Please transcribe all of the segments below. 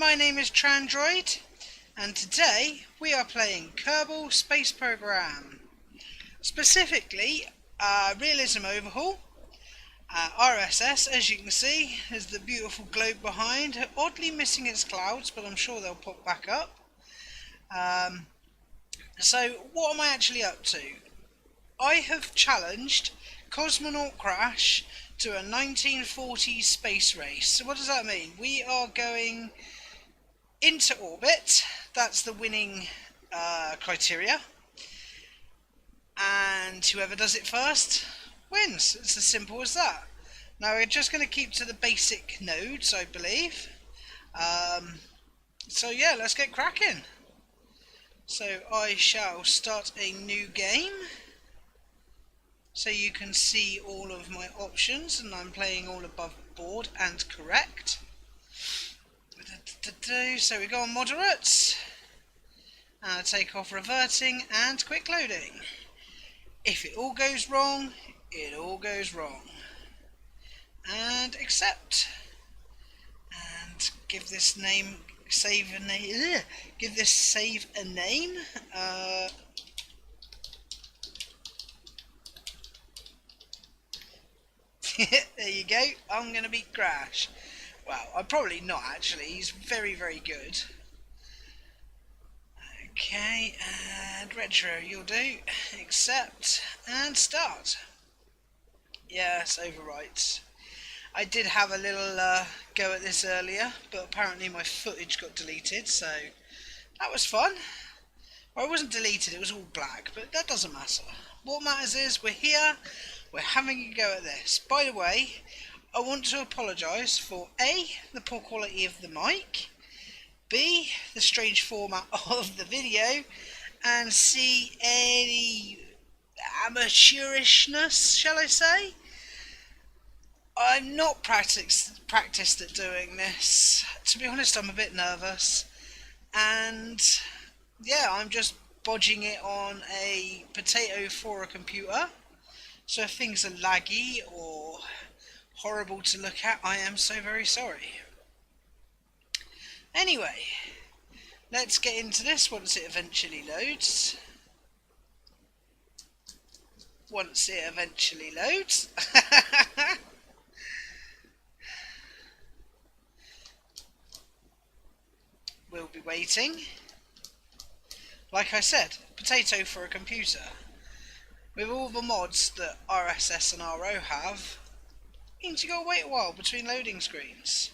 my name is Trandroid, and today we are playing Kerbal Space Program. Specifically, Realism Overhaul. RSS, as you can see, is the beautiful globe behind, oddly missing its clouds, but I'm sure they'll pop back up. So, what am I actually up to? I have challenged Cosmonaut Crash to a 1940s space race. So what does that mean? We are going into orbit. That's the winning criteria. And whoever does it first wins. It's as simple as that. Now we're just going to keep to the basic nodes, I believe. So yeah, let's get cracking. So I shall start a new game, so you can see all of my options, and I'm playing all above board and correct. So we go on moderates, take off reverting and quick loading. If it all goes wrong, it all goes wrong. And accept. And give this name, save a name, give this save a name. There you go. I'm going to beat Crash. Well, I'm probably not actually. He's very, very good. Okay, and retro, you'll do. Accept and start. Yes, overwrites. I did have a little go at this earlier, but apparently my footage got deleted, so that was fun. Well, it wasn't deleted, it was all black, but that doesn't matter. What matters is we're here. We're having a go at this. By the way, I want to apologise for A, the poor quality of the mic, B, the strange format of the video, and C, any amateurishness, shall I say? I'm not practiced at doing this. To be honest, I'm a bit nervous, and yeah, I'm just bodging it on a potato for a computer. So if things are laggy or horrible to look at, I am so very sorry. Anyway, let's get into this once it eventually loads. Once it eventually loads. We'll be waiting. Like I said, potato for a computer. With all the mods that RSS and RO have, means you gotta wait a while between loading screens.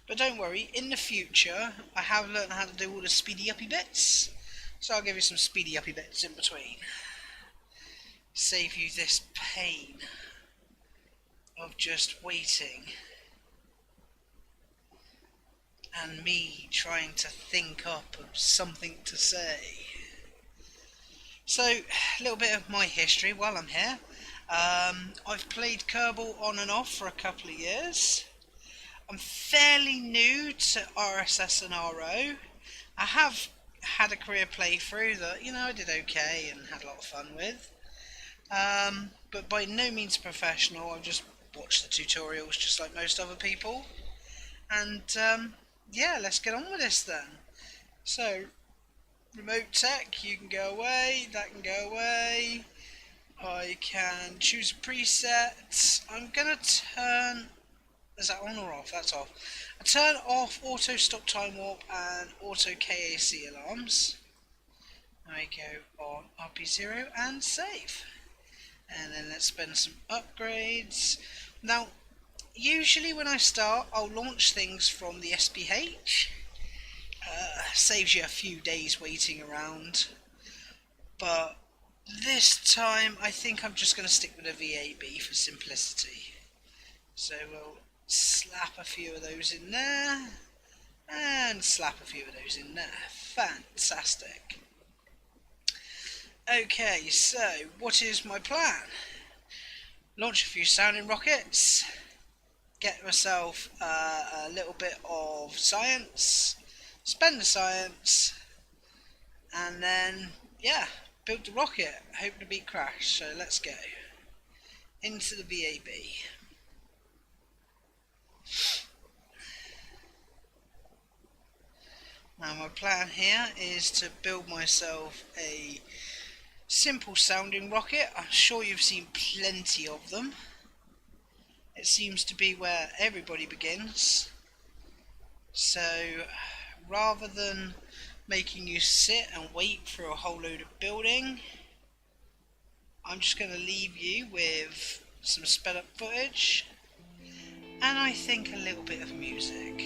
But don't worry, in the future I have learned how to do all the speedy uppy bits, so I'll give you some speedy uppy bits in between. Save you this pain of just waiting and me trying to think up of something to say. So, a little bit of my history while I'm here. I've played Kerbal on and off for a couple of years. I'm fairly new to RSS and RO. I have had a career playthrough that, you know, I did okay and had a lot of fun with. But by no means professional. I've just watched the tutorials just like most other people. And yeah, let's get on with this then. So, remote tech, you can go away, that can go away. I can choose a preset. I'm gonna turn, is that on or off? That's off. I turn off auto stop time warp and auto KSP alarms. I go on RP-0 and save. And then let's spend some upgrades. Now, usually when I start, I'll launch things from the SPH. Saves you a few days waiting around, but this time I think I'm just going to stick with a VAB for simplicity. So we'll slap a few of those in there and slap a few of those in there. Fantastic. Okay, so what is my plan? Launch a few sounding rockets, get myself a little bit of science, spend the science, and then, yeah, build the rocket, hope to beat Crash. So let's go into the VAB. Now my plan here is to build myself a simple sounding rocket. I'm sure you've seen plenty of them. It seems to be where everybody begins. So rather than making you sit and wait for a whole load of building, I'm just going to leave you with some sped up footage and I think a little bit of music.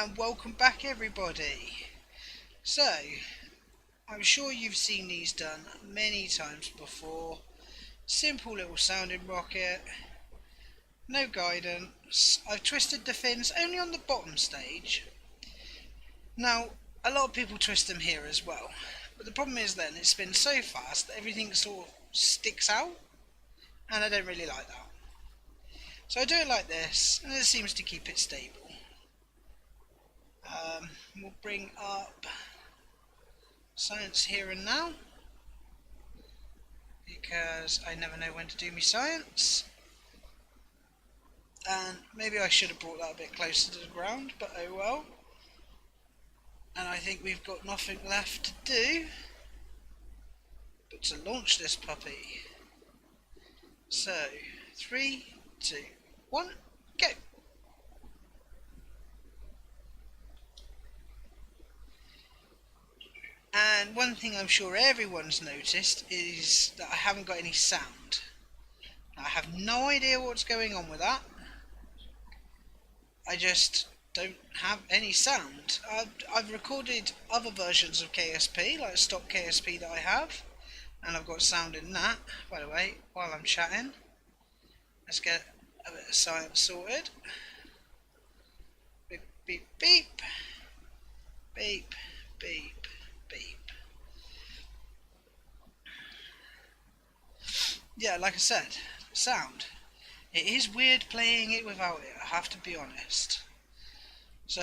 And welcome back everybody. So, I'm sure you've seen these done many times before. Simple little sounding rocket, no guidance. I've twisted the fins only on the bottom stage. Now, a lot of people twist them here as well, but the problem is then it spins so fast that everything sort of sticks out, and I don't really like that. So I do it like this, and it seems to keep it stable. We'll bring up science here and now, because I never know when to do my science. And maybe I should have brought that a bit closer to the ground, but oh well. And I think we've got nothing left to do but to launch this puppy. So, 3, 2, 1, go! And one thing I'm sure everyone's noticed is that I haven't got any sound. I have no idea what's going on with that. I just don't have any sound. I've recorded other versions of KSP, like stock KSP that I have, and I've got sound in that. By the way, while I'm chatting, let's get a bit of science sorted. Beep, beep, beep. Beep, beep, beep. Yeah, like I said, sound. It is weird playing it without it, I have to be honest. So,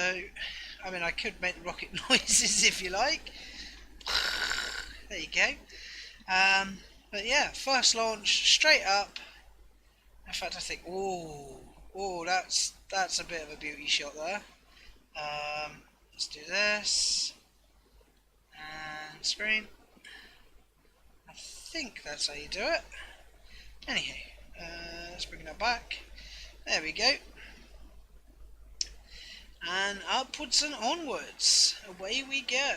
I mean, I could make the rocket noises if you like. There you go. But yeah, first launch, straight up. In fact, I think, oh, that's a bit of a beauty shot there. Let's do this. And screen. I think that's how you do it. Anyhow, let's bring that back. There we go. And upwards and onwards, away we go.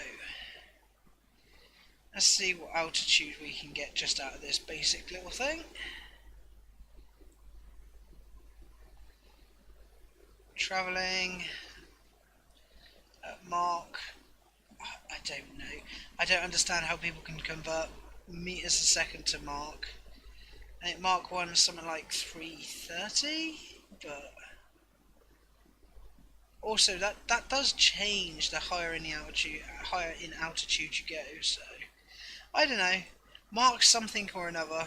Let's see what altitude we can get just out of this basic little thing. Travelling at Mach, I don't know. I don't understand how people can convert meters a second to Mach. I think Mach 1 is something like 330, but Also, that does change the higher in altitude you go. So I don't know. Mark something or another.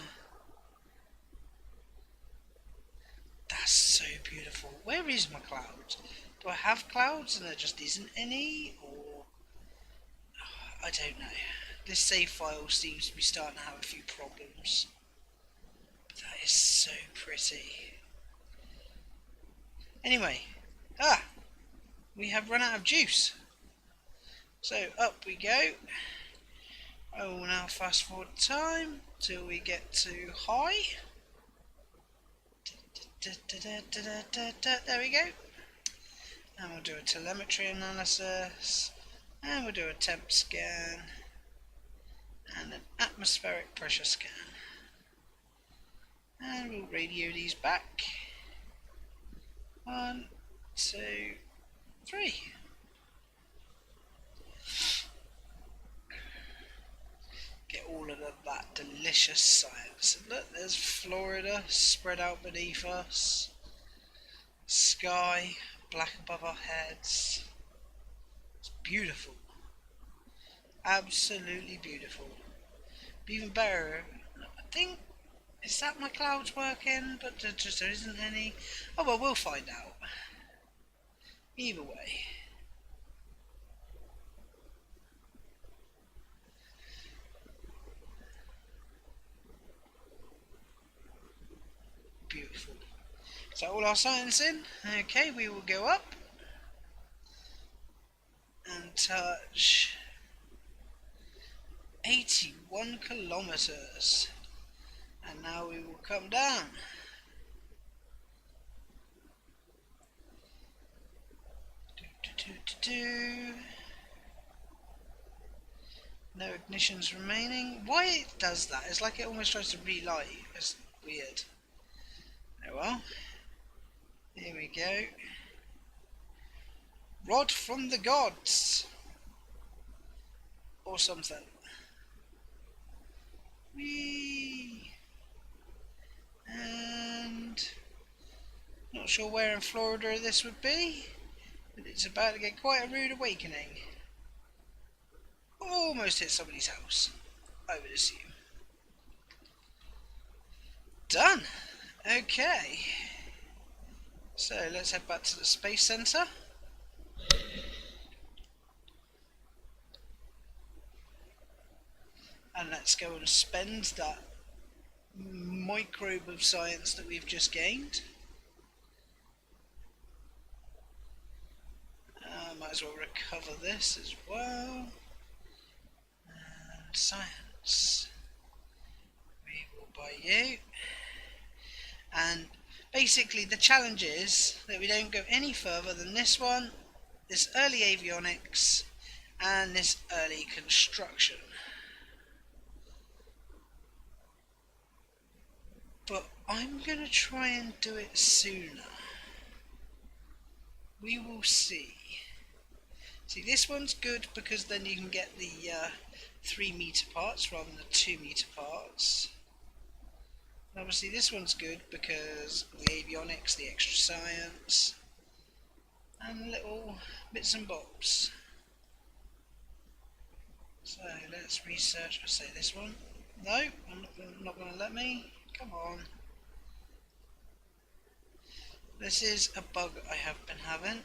That's so beautiful. Where is my clouds? Do I have clouds and there just isn't any, or I don't know. This save file seems to be starting to have a few problems. But that is so pretty. Anyway, we have run out of juice. So up we go. I will now fast forward time till we get to high. There we go. And we'll do a telemetry analysis. And we'll do a temp scan. And an atmospheric pressure scan. And we'll radio these back. 1, 2, 3. Get all of that delicious science. Look, there's Florida spread out beneath us. Sky black above our heads. It's beautiful. Absolutely beautiful. But even better, I think, is that my clouds working? But there isn't any. Oh well, we'll find out. Either way. Beautiful. So all our science in. Okay, we will go up and touch 81 kilometers. And now we will come down. No ignitions remaining. Why it does that? It's like it almost tries to relight. It's weird. Oh well. Here we go. Rod from the gods. Or something. Whee! And not sure where in Florida this would be, but it's about to get quite a rude awakening. Almost hit somebody's house, I would assume. Done. Okay. So let's head back to the Space Center. And let's go and spend that microbe of science that we've just gained. Might as well recover this as well. And science. We will buy you. And basically the challenge is that we don't go any further than this one, this early avionics, and this early construction. But I'm going to try and do it sooner. We will see. See, this one's good because then you can get the 3 meter parts rather than the 2 meter parts. And obviously this one's good because of the avionics, the extra science, and little bits and bobs. So let's research. I'll say this one. No, I'm not going to let me. Come on. This is a bug I have been having.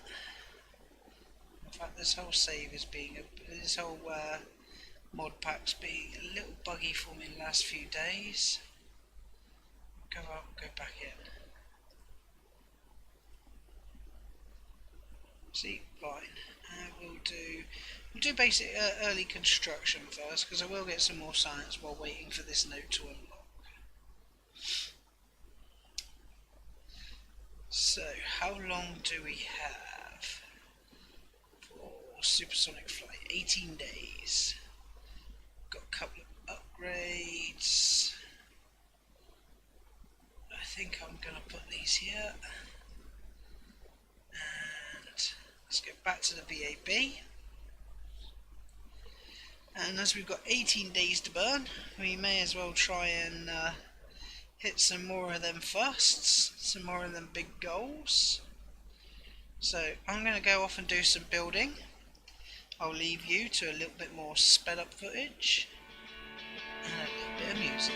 In fact, this whole save is being this whole mod pack's being a little buggy for me in the last few days. Go up, go back in. See, fine. We'll do basic early construction first because I will get some more science while waiting for this node to unlock. So, how long do we have for supersonic flight? 18 days. Got a couple of upgrades. I think I'm going to put these here. And let's get back to the VAB. And as we've got 18 days to burn, we may as well try and hit some more of them firsts, some more of them big goals. So I'm going to go off and do some building. I'll leave you to a little bit more sped up footage and a little bit of music.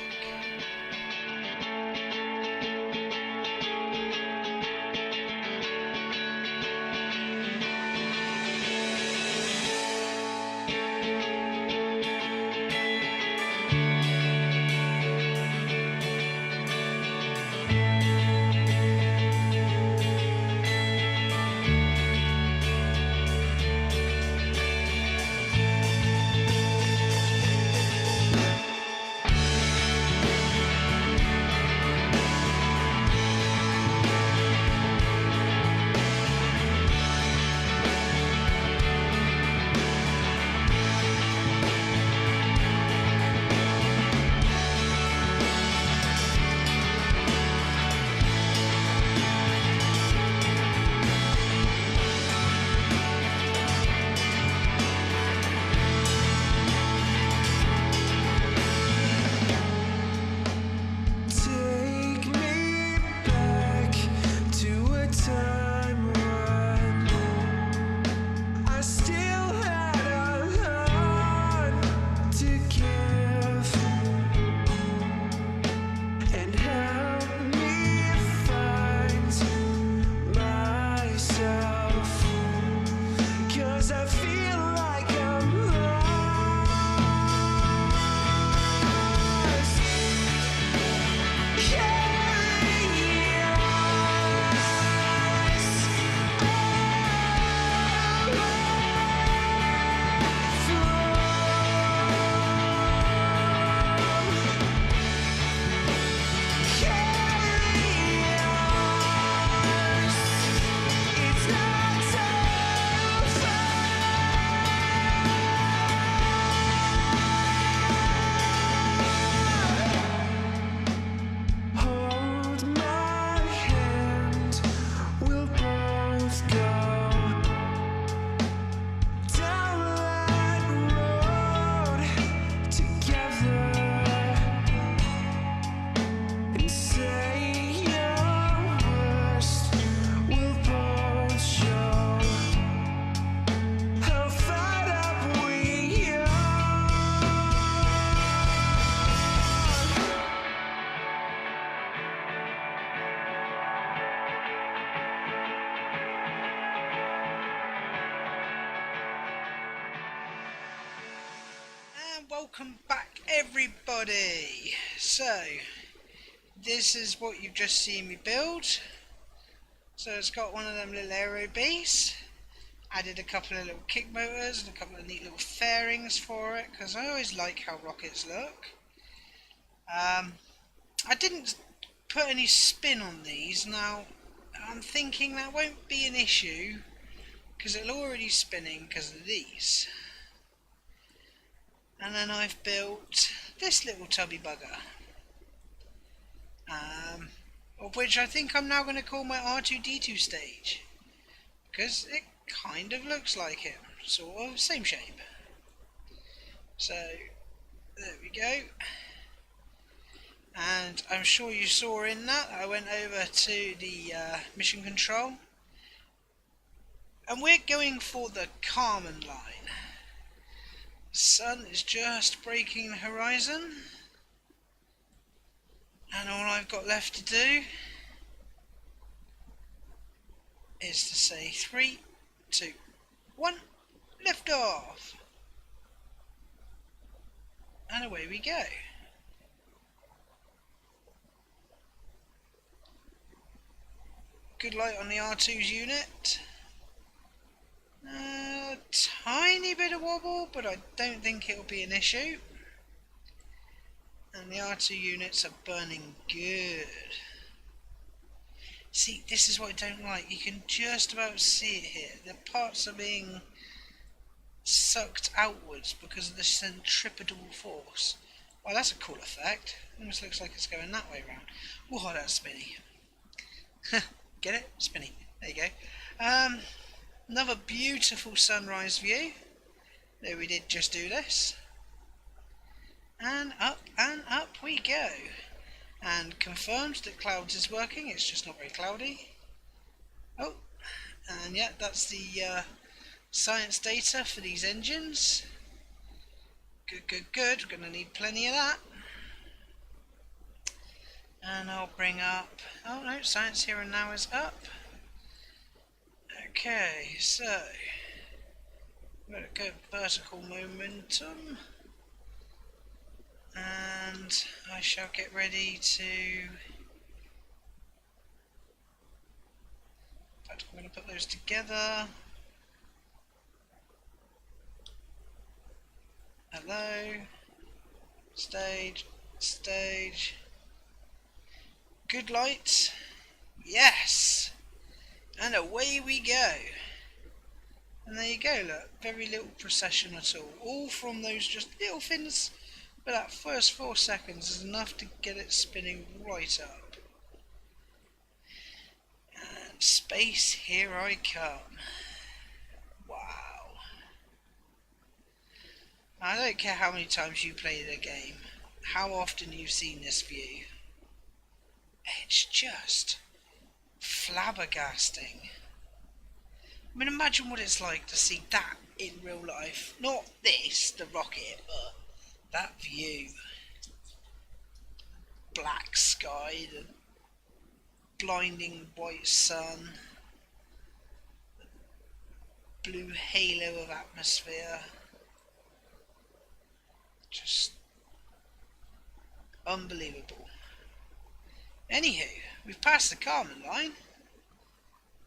Welcome back everybody. So this is what you've just seen me build. So it's got one of them little aero bees. Added a couple of little kick motors and a couple of neat little fairings for it because I always like how rockets look. I didn't put any spin on these. Now I'm thinking that won't be an issue because it'll already spinning because of these. And then I've built this little tubby bugger, of which I think I'm now going to call my R2-D2 stage, because it kind of looks like it, sort of, same shape. So, there we go. And I'm sure you saw in that, I went over to the mission control, and we're going for the Carmen line. The sun is just breaking the horizon, and all I've got left to do is to say 3, 2, 1, lift off, and away we go. Good light on the R2's unit. Tiny bit of wobble, but I don't think it'll be an issue. And the R2 units are burning good. See, this is what I don't like. You can just about see it here. The parts are being sucked outwards because of the centripetal force. Well, that's a cool effect. Almost looks like it's going that way around. Whoa, that's spinny. Get it? Spinny. There you go. Another beautiful sunrise view. There, we did just do this. And up we go. And confirmed that clouds is working, it's just not very cloudy. Oh, And yeah, that's the science data for these engines. Good, good, good. We're going to need plenty of that. And I'll bring up... Oh no, science here and now is up. Okay, so... we've got a good vertical momentum. And I shall get ready to... in fact, I'm going to put those together. Hello. Stage. Stage. Good lights. Yes! And away we go. And there you go, look. Very little procession at all from those just little things. But that first 4 seconds is enough to get it spinning right up. And space, here I come. Wow. I don't care how many times you play the game, how often you've seen this view. It's just flabbergasting. I mean, imagine what it's like to see that in real life. Not this, the rocket, but that view. Black sky, the blinding white sun, blue halo of atmosphere. Just unbelievable. Anywho, we've passed the Kármán line.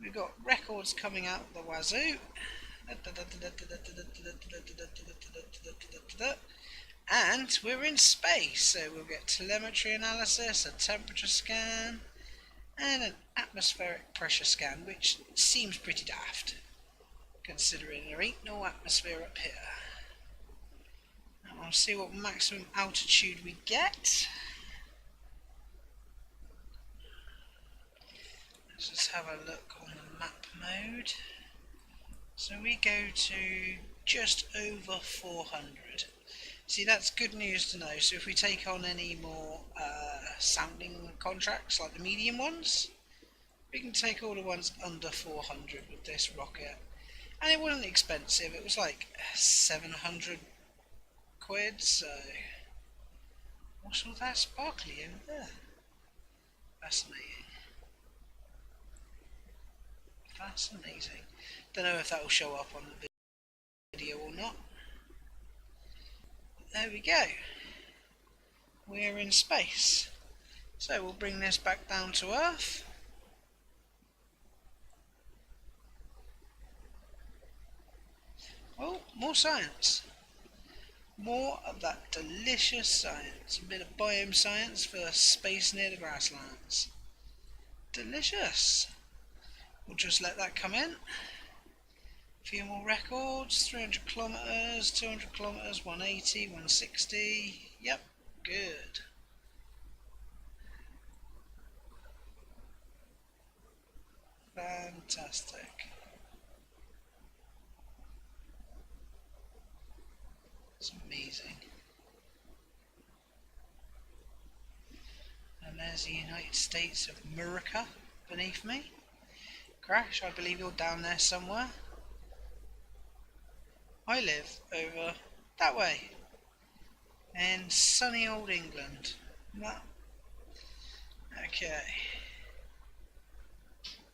We've got records coming out the wazoo. And we're in space, so we'll get telemetry analysis, a temperature scan, and an atmospheric pressure scan, which seems pretty daft, considering there ain't no atmosphere up here. And we'll see what maximum altitude we get. Let's just have a look on the map mode. So we go to just over 400. See, that's good news to know. So if we take on any more sounding contracts, like the medium ones, we can take all the ones under 400 with this rocket. And it wasn't expensive, it was like 700 quid, so... what's all that sparkly over there? Fascinating. Fascinating. Don't know if that will show up on the video or not. There we go. We're in space. So we'll bring this back down to Earth. Oh, more science. More of that delicious science. A bit of biome science for space near the grasslands. Delicious. We'll just let that come in. A few more records. 300 kilometers, 200 kilometers, 180, 160. Yep, good. Fantastic. It's amazing. And there's the United States of America beneath me. Crash, I believe you're down there somewhere. I live over that way in sunny old England. Okay.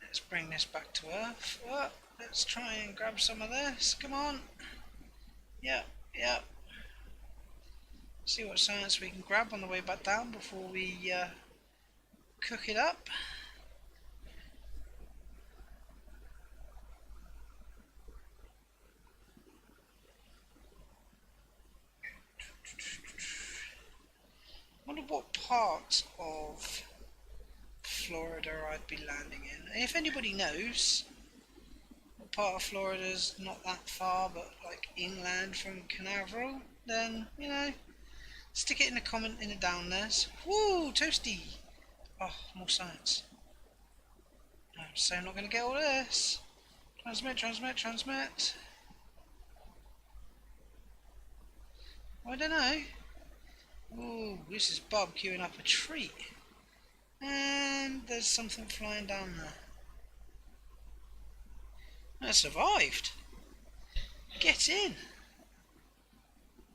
Let's bring this back to Earth. Oh, let's try and grab some of this. Come on. Yep, yep. See what science we can grab on the way back down before we cook it up. Wonder what part of Florida I'd be landing in. If anybody knows what part of Florida's not that far but like inland from Canaveral, then you know, stick it in a comment in the down there's. Woo, toasty! Oh, more science. I'm so not going to get all this. Transmit, transmit, transmit. I don't know. Ooh, this is barbecuing up a treat. And there's something flying down there. I survived. Get in.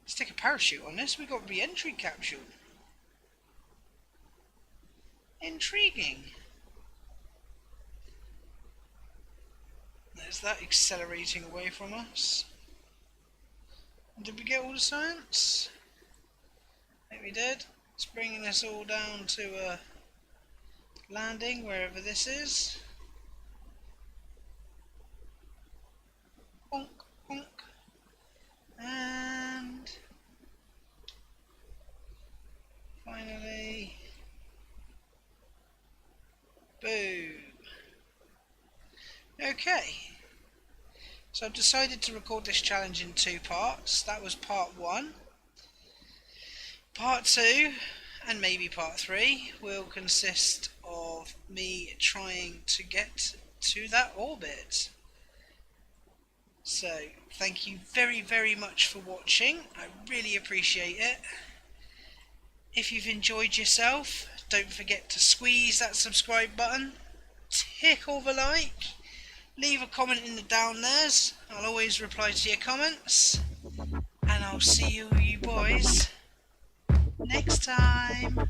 Let's take a parachute on this. We've got a re-entry capsule. Intriguing. There's that accelerating away from us. Did we get all the science? I think we did. It's bringing us all down to a landing wherever this is. Honk, honk. And finally, boom. Okay, so I've decided to record this challenge in 2 parts. That was part 1. Part 2, and maybe part 3, will consist of me trying to get to that orbit. So, thank you very, very much for watching. I really appreciate it. If you've enjoyed yourself, don't forget to squeeze that subscribe button, tickle the like, leave a comment in the down there's. I'll always reply to your comments. And I'll see you boys next time.